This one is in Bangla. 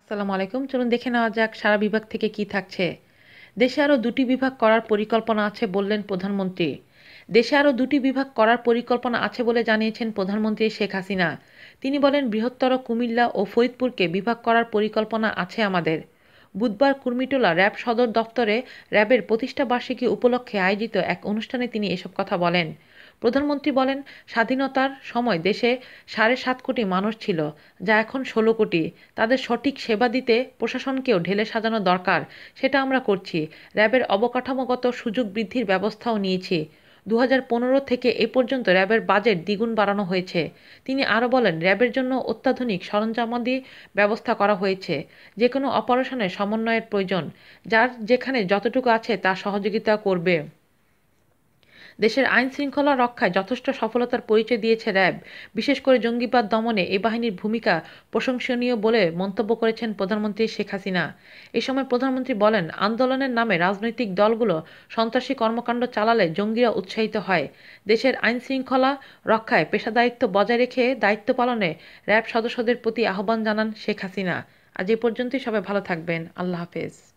আসসালামু আলাইকুম। চলুন দেখে নেওয়া যাক সারা বিভাগ থেকে কি থাকছে। দেশে আরও ২টি বিভাগ করার পরিকল্পনা আছে বললেন প্রধানমন্ত্রী। দেশে আরও ২টি বিভাগ করার পরিকল্পনা আছে বলে জানিয়েছেন প্রধানমন্ত্রী শেখ হাসিনা। তিনি বলেন, বৃহত্তর কুমিল্লা ও ফরিদপুরকে বিভাগ করার পরিকল্পনা আছে আমাদের। বুধবার কুর্মিটোলা র্যাব সদর দফতরে র্যাবের প্রতিষ্ঠা বার্ষিকী উপলক্ষে আয়োজিত এক অনুষ্ঠানে তিনি এসব কথা বলেন। প্রধানমন্ত্রী বলেন, স্বাধীনতার সময় দেশে ৭.৫ কোটি মানুষ ছিল, যা এখন ১৬ কোটি। তাদের সঠিক সেবা দিতে প্রশাসনকেও ঢেলে সাজানো দরকার, সেটা আমরা করছি। র্যাবের অবকাঠামোগত সুযোগ বৃদ্ধির ব্যবস্থাও নিয়েছি। ২০১৫ থেকে এ পর্যন্ত র্যাবের বাজেট দ্বিগুণ বাড়ানো হয়েছে। তিনি আরও বলেন, র্যাবের জন্য অত্যাধুনিক সরঞ্জামাদি ব্যবস্থা করা হয়েছে। যে কোনো অপারেশনে সমন্বয়ের প্রয়োজন, যার যেখানে যতটুকু আছে তা সহযোগিতা করবে। দেশের আইন শৃঙ্খলা রক্ষায় যথেষ্ট সফলতার পরিচয় দিয়েছে র্যাব। বিশেষ করে জঙ্গিবাদ দমনে এই বাহিনীর ভূমিকা প্রশংসনীয় বলে মন্তব্য করেছেন প্রধানমন্ত্রী শেখ হাসিনা। এ সময় প্রধানমন্ত্রী বলেন, আন্দোলনের নামে রাজনৈতিক দলগুলো সন্ত্রাসী কর্মকাণ্ড চালালে জঙ্গিরা উৎসাহিত হয়। দেশের আইন শৃঙ্খলা রক্ষায় পেশাদারিত্ব বজায় রেখে দায়িত্ব পালনে র্যাব সদস্যদের প্রতি আহ্বান জানান শেখ হাসিনা। আজ এ পর্যন্তই। সবাই ভালো থাকবেন। আল্লাহ হাফেজ।